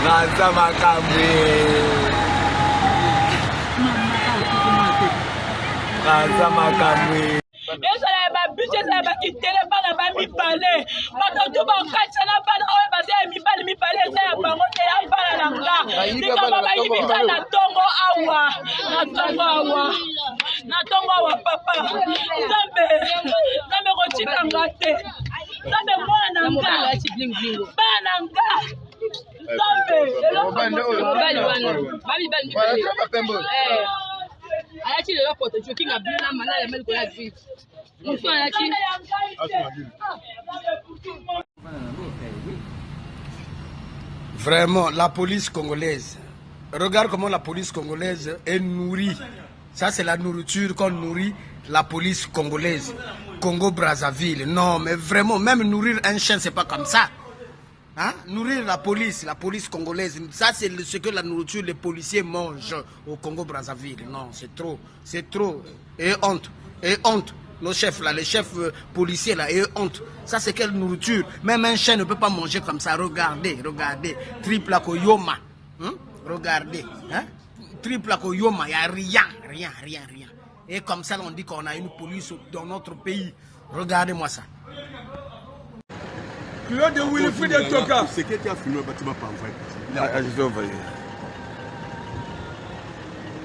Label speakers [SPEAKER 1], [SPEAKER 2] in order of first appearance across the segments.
[SPEAKER 1] Raza makamwe. Raza makamwe.
[SPEAKER 2] ezala ya babisi ezala ya bakitele bana bamibale bato bakatisa na bana oyo baza ya mibale eza ya bango te ya bana na nga likambo bayibika na ntongo awa papa nzambe kotika nga te nzambe mwana na nga bana na nga
[SPEAKER 3] Ayachi le porte choki na bina malala mel ko ya vite. Muso ayachi.
[SPEAKER 4] Vraiment, la police congolaise. Regarde comment la police congolaise est nourrie. Ça, c'est la nourriture qu'on nourrit la police congolaise. Congo-Brazzaville. Non, mais vraiment, même nourrir un chien, c'est pas comme ça. Hein? Nourrir la police congolaise, ça c'est ce que la nourriture les policiers mangent au Congo-Brazzaville. Non, c'est trop, et honte, nos chefs là, les chefs policiers là, et honte. Ça c'est quelle nourriture? Même un chien ne peut pas manger comme ça. Regardez, triple akoyoma, regardez, hein? Triple akoyoma, il n'y a rien. Et comme ça on dit qu'on a une police dans notre pays. Regardez-moi ça.
[SPEAKER 1] Claude de Wilfried de Toka.
[SPEAKER 5] C'est qui a filmé le bâtiment par envoyé?
[SPEAKER 1] Je vais envoyer.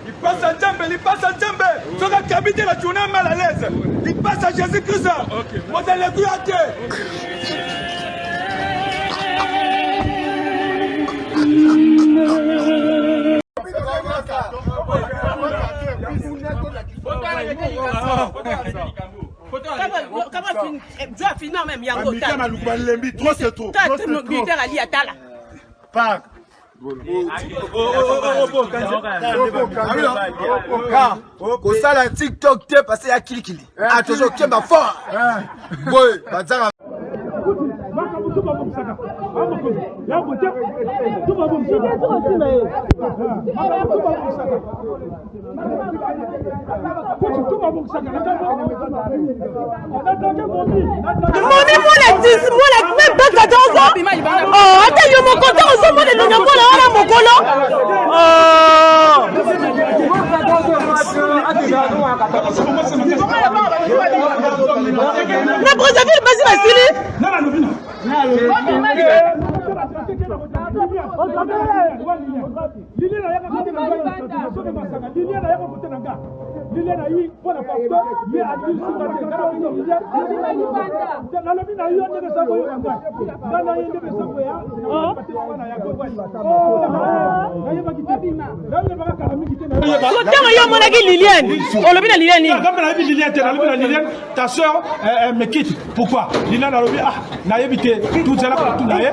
[SPEAKER 1] Il passe à Djembe. Toka Kabité la journée mal à l'aise. Il passe à Jésus-Christ. Modèle le Guyate.
[SPEAKER 6] kosala TikTok te parce ya kilikili atozwa kemba fort boy bazanga
[SPEAKER 1] ta soeur me quitte. Pourquoi? Liliane a dit, n'a évité tout ça là pour tout naïe.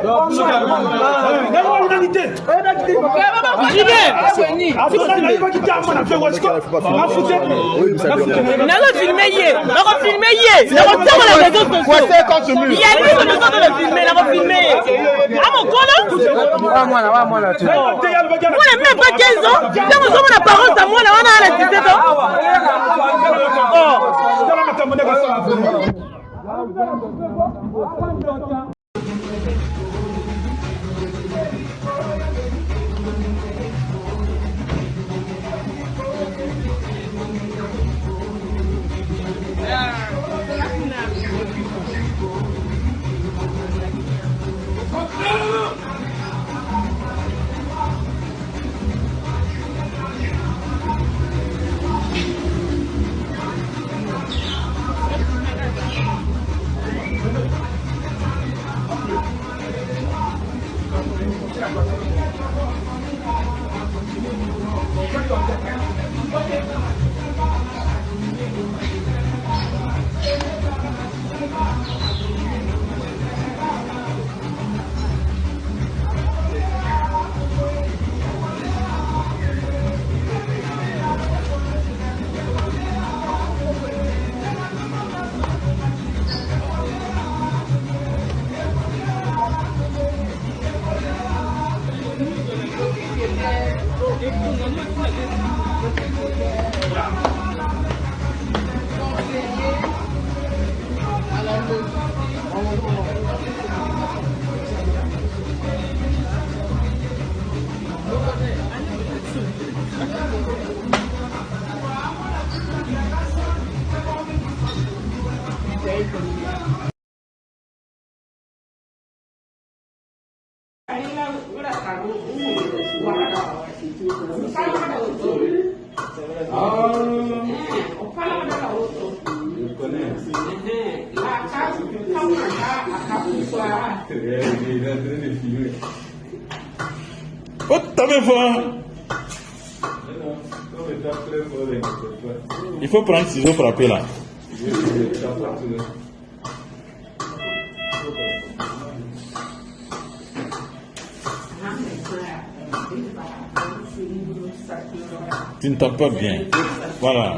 [SPEAKER 7] Oh, t'as même voir. Il faut prendre ciseaux frapper là. Tu ne tapes pas bien. Voilà.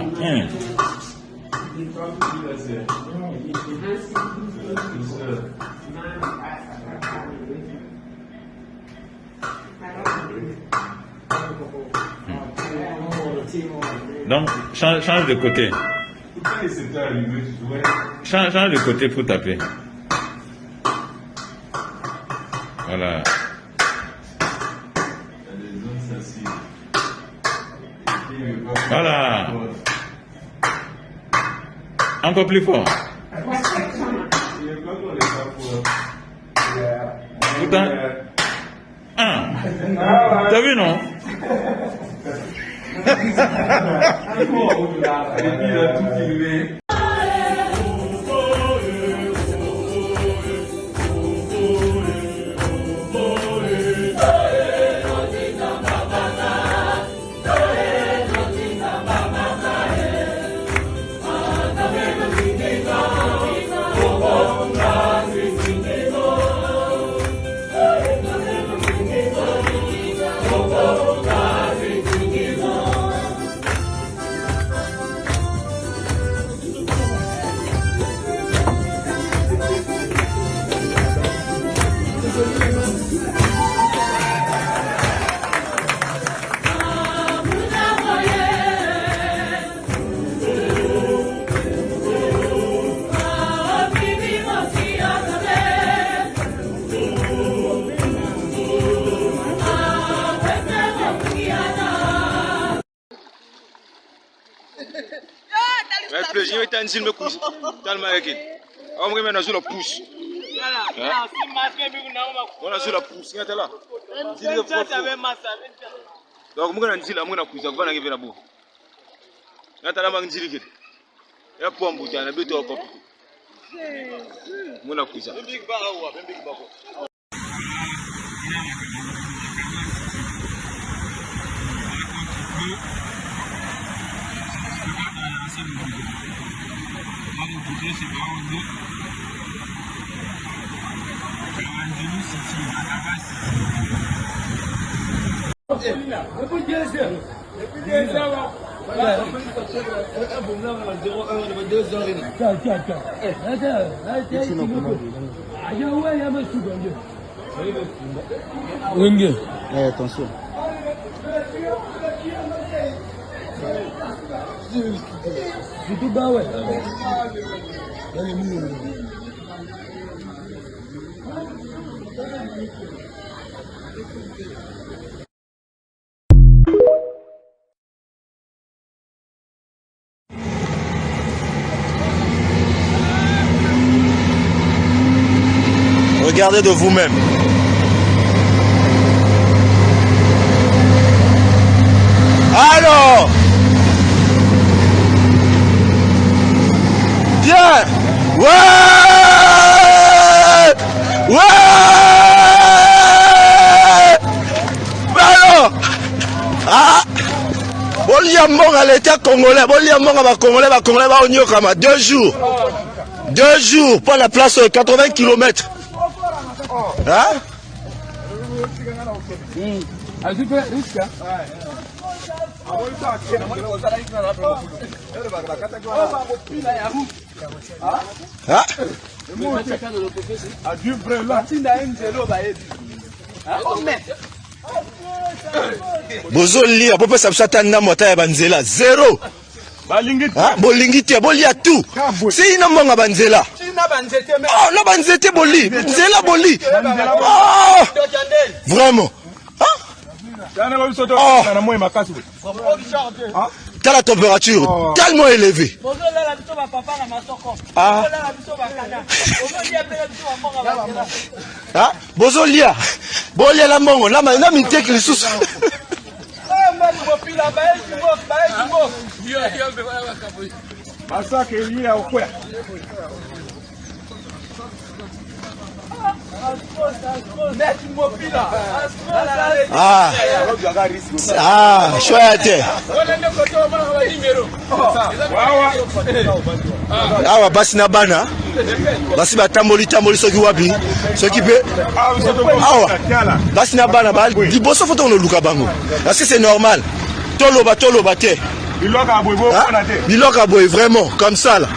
[SPEAKER 7] Donc, change de côté. Change de côté pour taper. Voilà. Voilà. Encore plus fort. Pourtant. Ah. T'as vu, non?
[SPEAKER 1] Je vais t'en dire me couche. Tellement avec elle. On va mettre sur la pousse. On a sur la pousse. Il y a là. Donc, je vais dire, je vais coucher. Je vais aller là-bas. Il y a là, je vais dire. Il y a pas un bouton. Il y a un bouton. Je vais coucher.
[SPEAKER 6] Attention.
[SPEAKER 8] Regardez de vous-même. Alors, bien, ouais, ouais, alors, ah, Boliambonga l'État congolais, Boliambonga va congolais va Onyokama, 2 jours pour la place 80 km. Hein? Bozolia, popo sabsata na mota ya banzela, 0. Bolingi te, bolia tout. C'est une monga banzela. Oh, la banzete boli, nzela boli. Oh, vraiment. T'as la température tellement élevée. Ah. Ah, bozolia. Bolia la mongo, la mana minteki le sous. Ah, ah, chouette. Ah, basi na bana. Basi batamboli tamboli soki wapi. Soki pe. Ah, basi na bana ba di boso photo no luka bango. Parce que c'est normal. Toloba te. Biloka boy vraiment comme ça là.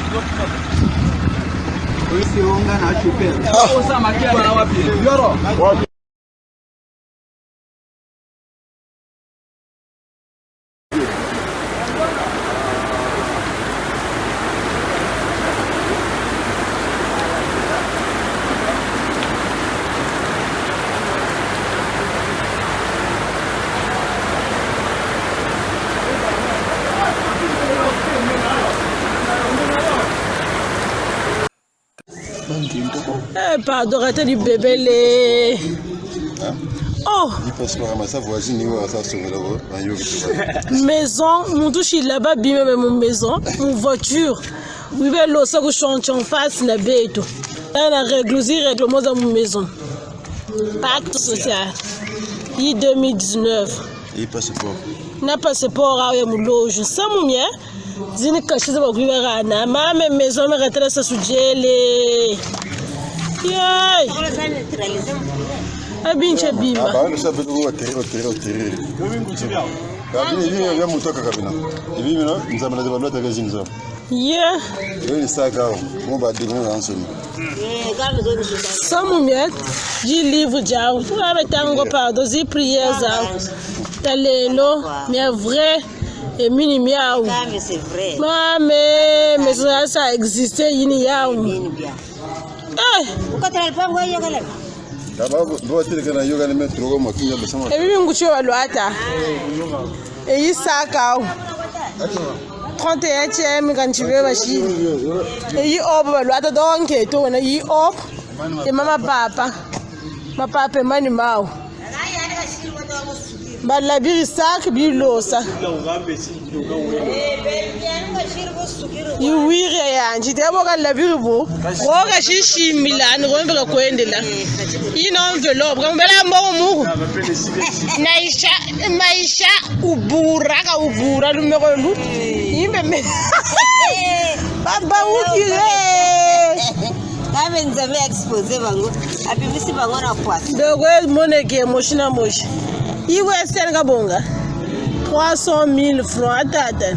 [SPEAKER 2] Pardon, arrêtez du bébé les. Oh! Maison, mon douche il là-bas, bim, même mon maison, mon voiture. Oui, mais l'eau, ça que je suis en face, n'a pas et tout. Là, la réglousir et tout, moi, dans mon maison. Pacte social. I 2019.
[SPEAKER 8] Il passe pas.
[SPEAKER 2] N'a pas ce port à mon loge. Ça, mon mien. Zini caché ça va courir à na. Ma maison, me retrait ça sous gelé. Yay! Abinche bimba.
[SPEAKER 5] Ah, ça peut être terre.
[SPEAKER 2] Yeah. Ça mon mieux, j'ai livre jau. Tu vas mettre un gros pardon, j'ai prié ça. T'as l'élo, mais vrai et mini miaou.
[SPEAKER 9] Mais c'est vrai.
[SPEAKER 2] Mais ça existait, il y a.
[SPEAKER 9] Pourquoi tu n'as pas envoyé yoga là?
[SPEAKER 2] Et puis, on a l'ouata. Et il s'accao. 31e, quand tu veux, machine. Et il ouvre l'ouata donc, et tout, il ouvre. Et maman papa. Ma papa est manimao. But la biri sac, biri losa. You weary and you never got la biri bo. Walk a shishi Milan, remember a quendela. You know, envelope, Gambela Momu. Maisha Ubura, numero loot. Even Papa Wookie.
[SPEAKER 9] Quand vous avez exposé, vous avez vu si vous avez un poids.
[SPEAKER 2] The way money game, motion motion. Il va essayer de bonga 300 000 francs à tête.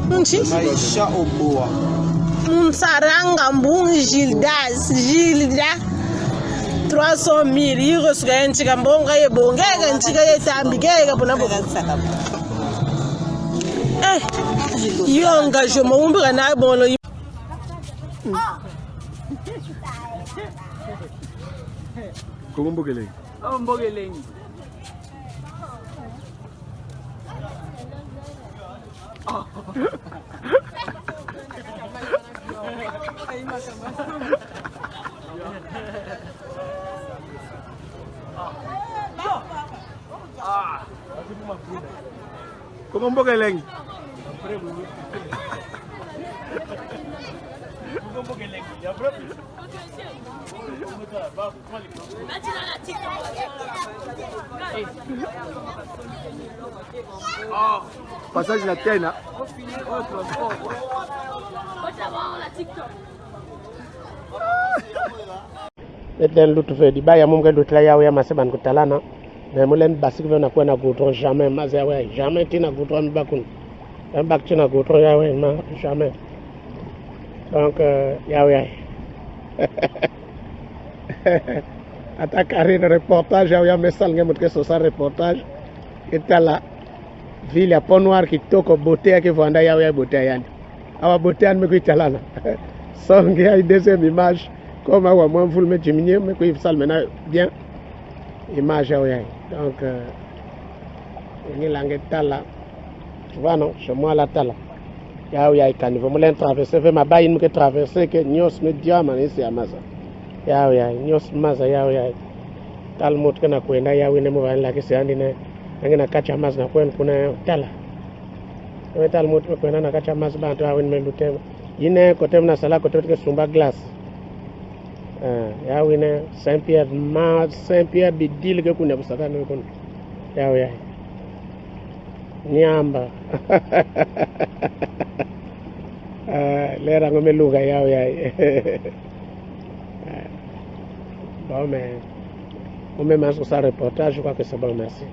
[SPEAKER 6] Maisha Oboa.
[SPEAKER 2] Saranga mbung Gilda 300 000 il reçoit un chica bonga et bonga un chica et tambi gega pour n'avoir il engage mon brana bon
[SPEAKER 6] Comment Bogeleng?
[SPEAKER 2] Oh Bogeleng.
[SPEAKER 6] Comment Bogeleng? Passage la tienne.
[SPEAKER 4] Eden lutu fe di baya mumga lutla yawe ya maseban kutalana mais mulen basik ve na kwena goutron jamais mazawe jamais tina goutron bakun bak tina goutron yawe ma jamais donc yawe attaque arène reportage yawe mesal ngemut ke so sa reportage etala ville ya Pont Noir kitoko beauté ke vanda yawe beauté yani awa beauté an me kuitalana so ngai deuxième image comme à moi vous le mettez minier mais qu'il ça maintenant bien image donc il langue tala
[SPEAKER 10] Tu vois, non? Chez moi, la tala. Ya ya caniveau, moi, traverser, fait ma baille, me traverser, que nyos me diamant, ici à Maza. Ya, nyos Maza, ya. Tal mot que na kwenda, ya, wine mo la que se andine, angina kacha Maz na kwen kuna tala. Tal mot me kwenda na kacha Maz bantu, ya, wine me lutem. Yine, kotem na sala, kotem ke sumba glace. Ya, wine, Saint-Pierre, bidil que kuna busaka no kun. Ya. Nyamba. Lera ngome lugha yao ya. Bon, mais on met sur sa reportage, je crois que c'est bon, merci.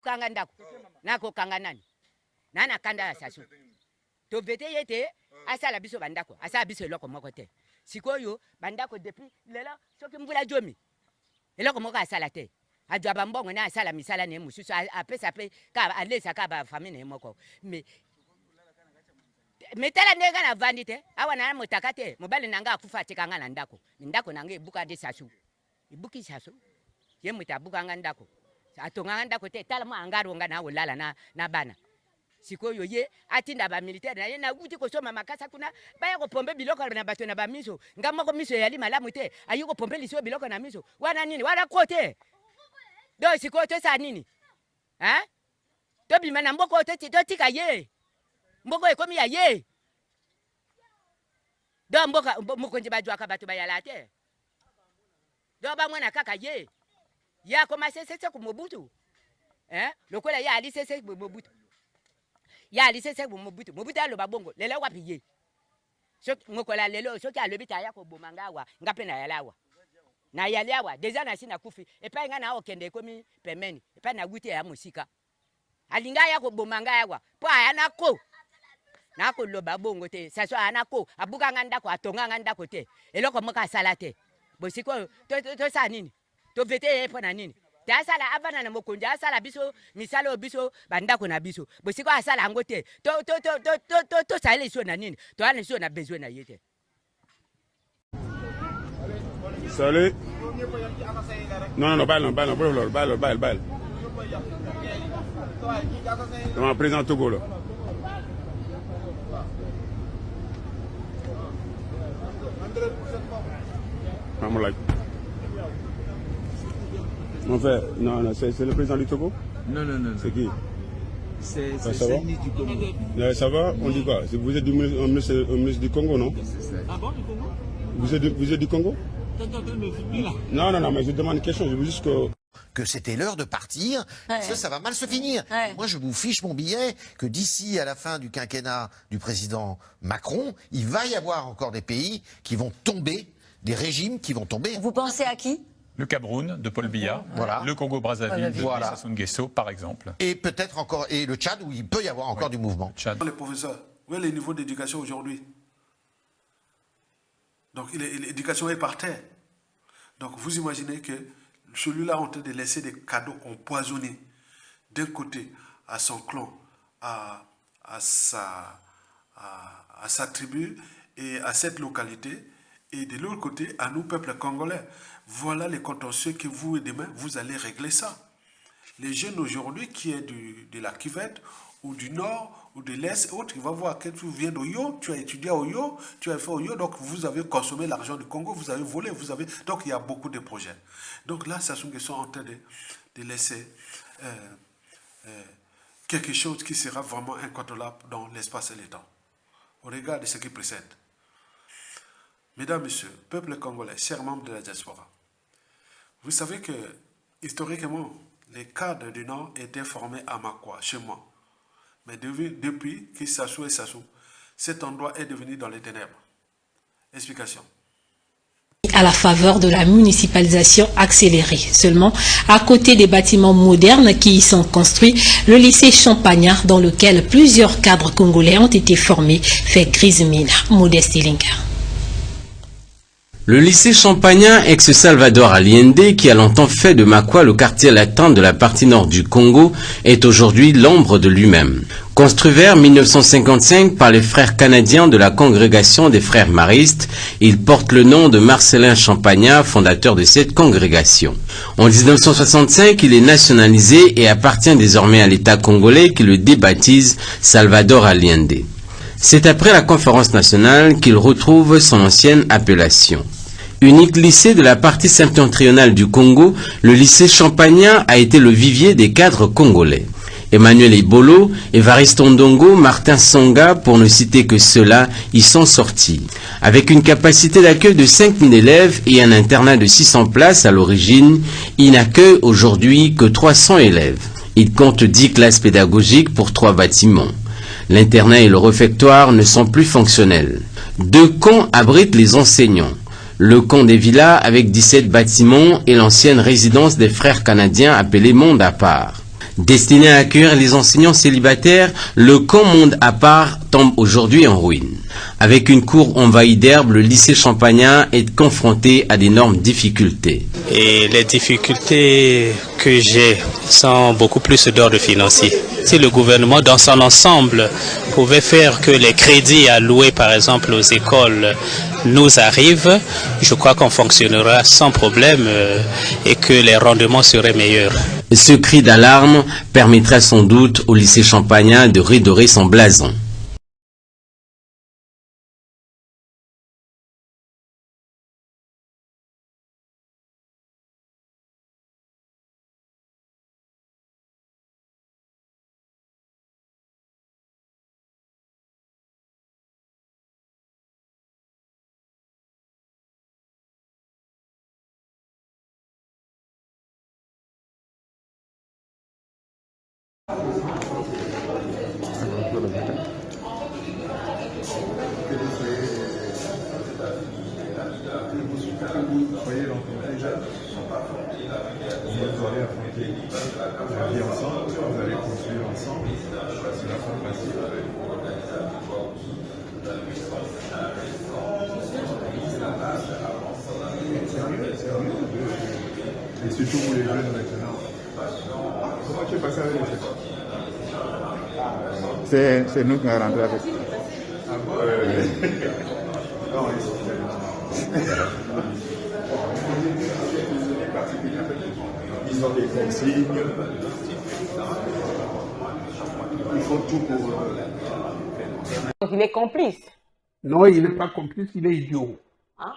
[SPEAKER 11] Kanga ndako nako kanga nani nana kanda ya sasu to vete yete asala biso bandako asala biso eloko moko te sikoyo bandako depuis lelo soki mvula jomi eloko moko asala te adwa bambongo na asala misala ne mususu apesa pe ka alesa ka ba famille ne moko metala ndenge na vandi te awa na motaka te mobali nanga akufa tikanga na ndako nanga ebuka de sasu ibuki sasu ye mutabuka nga ndako atonga ndako te tala mo angaronga na olala na bana sikoyo ye atinda ba militaire na ye na guti ko soma makasa kuna baya ko pombe biloko na bato na ba miso ngama ko miso yali malamu te ayiko pombe liso biloko na miso wana nini wana kote do sikoyo to sa nini to bima na mboko to tika ye mboko ekomi ya ye do mboka mokonzi bajwa ka bato bayala te do ba mwana kaka ye ya commencé c'est ku Mobutu lokola ya ali c'est Mobutu ya ali c'est Mobutu aloba bongo lelo wapi ye so ngokola lelo so ki alobita ya ko bomanga wa ngape na yalawa na yalawa deja na sina kufi epa nga na okende komi pemeni epa na guti ya musika alinga ya ko bomanga yawa po aya na ko loba bongo te saso ana ko abuka nganda ko atonga nganda ko te eloko moka sala te bosiko to sa nini to vete pona nini ta sala avana na mokonzi asala biso misalo biso bandako na biso bosiko asala ngo te to sala iso na nini to ana iso na besoin na yete.
[SPEAKER 12] Salut. Non, bail. Non, président Togo là. En fait, non, c'est le président du Togo?
[SPEAKER 13] Non.
[SPEAKER 12] C'est qui?
[SPEAKER 13] C'est
[SPEAKER 12] du Congo. Ça va? On dit quoi? Vous êtes du ministre du Congo, non?
[SPEAKER 13] Ah bon, du Congo?
[SPEAKER 12] Vous êtes du Congo? Non, mais je demande une question. Je veux juste
[SPEAKER 14] que c'était l'heure de partir, ça va mal se finir. Moi, je vous fiche mon billet que d'ici à la fin du quinquennat du président Macron, il va y avoir encore des pays qui vont tomber, des régimes qui vont tomber.
[SPEAKER 15] Vous pensez à qui?
[SPEAKER 16] Le Cameroun de Paul Biya, le Congo-Brazzaville de Sassou Nguesso, par exemple.
[SPEAKER 14] Et peut-être encore, et le Tchad, où il peut y avoir encore du mouvement.
[SPEAKER 17] Les professeurs, où est le niveau d'éducation aujourd'hui? Donc l'éducation est par terre. Donc vous imaginez que celui-là est en train de laisser des cadeaux empoisonnés d'un côté à son clan, à sa tribu et à cette localité, et de l'autre côté à nous, peuple congolais. Voilà les contentieux que vous et demain, vous allez régler ça. Les jeunes aujourd'hui qui est de la Kivette ou du Nord ou de l'Est, autres, ils vont voir que tu viens d'Oyo, tu as étudié à Oyo, tu as fait Oyo, donc vous avez consommé l'argent du Congo, vous avez volé, donc il y a beaucoup de projets. Donc là, Sassou Nguesso sont en train de laisser quelque chose qui sera vraiment incontrôlable dans l'espace et le temps. Au regard de ce qui précède. Mesdames, Messieurs, peuple congolais, chers membres de la diaspora, vous savez que, historiquement, les cadres du Nord étaient formés à Makwa, chez moi. Mais depuis que Sassou et Sassou, cet endroit est devenu dans les ténèbres. Explication.
[SPEAKER 15] à la faveur de la municipalisation accélérée. Seulement, à côté des bâtiments modernes qui y sont construits, le lycée Champagnat, dans lequel plusieurs cadres congolais ont été formés, fait grise mine. Modeste Linka.
[SPEAKER 18] Le lycée Champagnat, ex-Salvador Allende, qui a longtemps fait de Makwa le quartier latin de la partie nord du Congo, est aujourd'hui l'ombre de lui-même. Construit vers 1955 par les frères canadiens de la congrégation des frères maristes, il porte le nom de Marcelin Champagnat, fondateur de cette congrégation. En 1965, il est nationalisé et appartient désormais à l'État congolais qui le débaptise Salvador Allende. C'est après la conférence nationale qu'il retrouve son ancienne appellation. Unique lycée de la partie septentrionale du Congo, le lycée Champagnat a été le vivier des cadres congolais. Emmanuel Ebolo, Évariste Ondongo, Martin Songa, pour ne citer que ceux-là, y sont sortis. Avec une capacité d'accueil de 5000 élèves et un internat de 600 places à l'origine, il n'accueille aujourd'hui que 300 élèves. Il compte 10 classes pédagogiques pour 3 bâtiments. L'internat et le réfectoire ne sont plus fonctionnels. 2 camps abritent les enseignants. Le camp des villas avec 17 bâtiments et l'ancienne résidence des frères canadiens appelée Monde à part. Destiné à accueillir les enseignants célibataires, le camp Monde à part tombe aujourd'hui en ruine. Avec une cour envahie d'herbe, le lycée Champagnat est confronté à d'énormes difficultés.
[SPEAKER 19] Et les difficultés que j'ai sont beaucoup plus d'ordre financier. Si le gouvernement dans son ensemble pouvait faire que les crédits alloués par exemple aux écoles nous arrivent, je crois qu'on fonctionnera sans problème et que les rendements seraient meilleurs.
[SPEAKER 18] Ce cri d'alarme permettra sans doute au lycée Champagnat de redorer son blason.
[SPEAKER 12] Et surtout pour les jeunes maintenant. Comment tu es passé avec les
[SPEAKER 20] C'est nous qui avons rentré avec.
[SPEAKER 12] Ah bon ils ont des consignes. Ils font tout pour...
[SPEAKER 3] Donc il est complice.
[SPEAKER 4] Non, il n'est pas complice, il est idiot. Hein?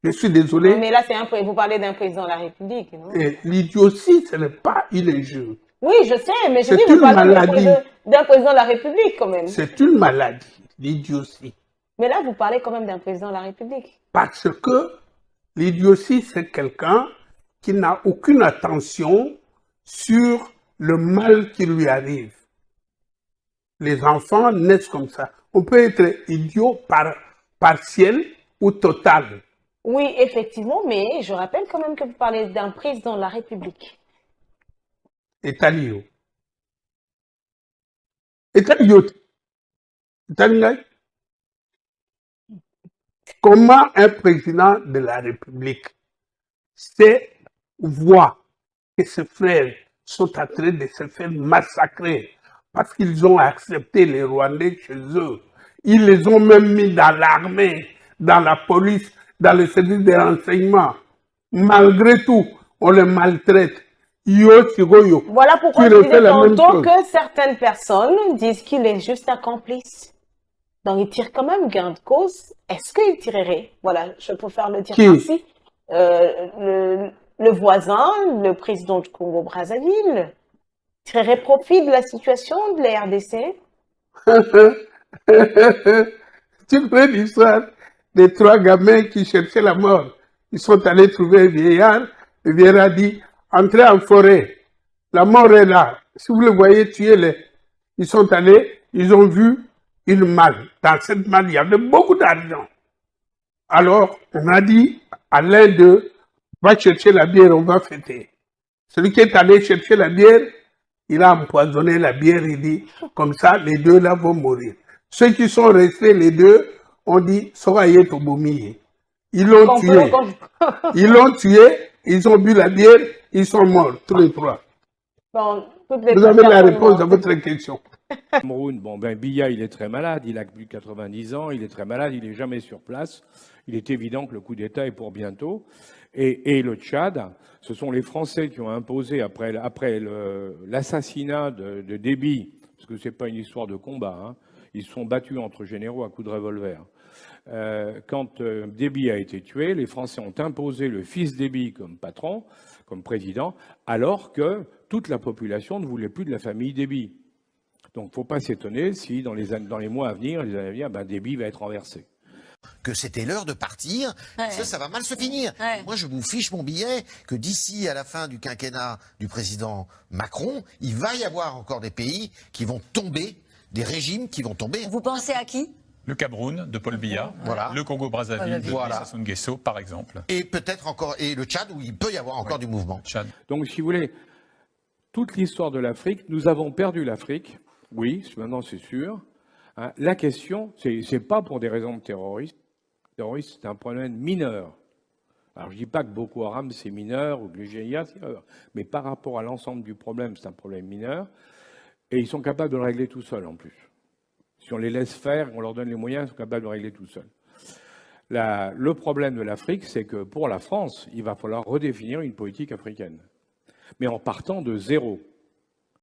[SPEAKER 4] Je suis désolé.
[SPEAKER 3] Mais là, vous parlez d'un président de la République, non?
[SPEAKER 4] L'idiotie, ce n'est pas un jeu.
[SPEAKER 3] Oui, je sais, mais je dis vous parlez d'un président de la République quand même.
[SPEAKER 4] C'est une maladie, l'idiotie.
[SPEAKER 3] Mais là, vous parlez quand même d'un président de la République.
[SPEAKER 4] Parce que l'idiotie, c'est quelqu'un qui n'a aucune attention sur le mal qui lui arrive. Les enfants naissent comme ça. On peut être idiot partiel ou total.
[SPEAKER 3] Oui, effectivement, mais je rappelle quand même que vous parlez d'un président de la République.
[SPEAKER 4] Italio. Comment un président de la République voit que ses frères sont en train de se faire massacrer parce qu'ils ont accepté les Rwandais chez eux. Ils les ont même mis dans l'armée, dans la police, dans le service de renseignement. Malgré tout, on les maltraite.
[SPEAKER 3] Voilà pourquoi je disais tantôt que certaines personnes disent qu'il est juste un complice. Donc il tire quand même gain de cause. Est-ce qu'il tirerait, voilà, je préfère le dire ainsi, le voisin, le président du Congo-Brazzaville, tirerait profit de la situation de la RDC?
[SPEAKER 4] Tu connais l'histoire des 3 gamins qui cherchaient la mort. Ils sont allés trouver un vieillard. Le vieillard a dit, entrez en forêt. La mort est là. Si vous le voyez, tuez-les. Ils sont allés, ils ont vu une malle. Dans cette malle, il y avait beaucoup d'argent.
[SPEAKER 10] Alors, on a dit à l'un d'eux, va chercher la bière, on va fêter. Celui qui est allé chercher la bière, il a empoisonné la bière, il dit, comme ça, les deux là vont mourir. Ceux qui sont restés, les deux, on dit, Soraye Tobomiye. Ils l'ont tué. Ils l'ont tué, ils ont bu la bière, ils sont morts, tous les trois.
[SPEAKER 3] Bon,
[SPEAKER 10] vous avez la réponse à votre question.
[SPEAKER 20] Cameroun, bon, ben, Biya, il est très malade, il a plus de 90 ans, il est très malade, il n'est jamais sur place. Il est évident que le coup d'État est pour bientôt. Et le Tchad, ce sont les Français qui ont imposé, après l'assassinat de Déby, parce que ce n'est pas une histoire de combat, hein, ils se sont battus entre généraux à coups de revolver. Quand Déby a été tué, les Français ont imposé le fils Déby comme patron, comme président, alors que toute la population ne voulait plus de la famille Déby. Donc il ne faut pas s'étonner si dans les mois à venir, les années à venir, ben, Déby va être renversé.
[SPEAKER 14] Que c'était l'heure de partir, ça va mal se finir. Moi, je vous fiche mon billet que d'ici à la fin du quinquennat du président Macron, il va y avoir encore des pays qui vont tomber, des régimes qui vont tomber.
[SPEAKER 21] Vous pensez à qui?
[SPEAKER 16] Le Cameroun de Paul Biya, le Congo-Brazzaville de Sassou Nguesso, par exemple.
[SPEAKER 14] Et peut-être encore, et le Tchad, où il peut y avoir encore du mouvement.
[SPEAKER 20] Tchad. Donc, si vous voulez, toute l'histoire de l'Afrique, nous avons perdu l'Afrique, oui, maintenant c'est sûr. Hein, la question, c'est pas pour des raisons de terrorisme. Le terrorisme, c'est un problème mineur. Alors, je ne dis pas que Boko Haram, c'est mineur, ou que le GIA, c'est mineur. Mais par rapport à l'ensemble du problème, c'est un problème mineur. Et ils sont capables de le régler tout seuls, en plus. Si on les laisse faire, on leur donne les moyens, ils sont capables de régler tout seuls. Le problème de l'Afrique, c'est que pour la France, il va falloir redéfinir une politique africaine. Mais en partant de zéro.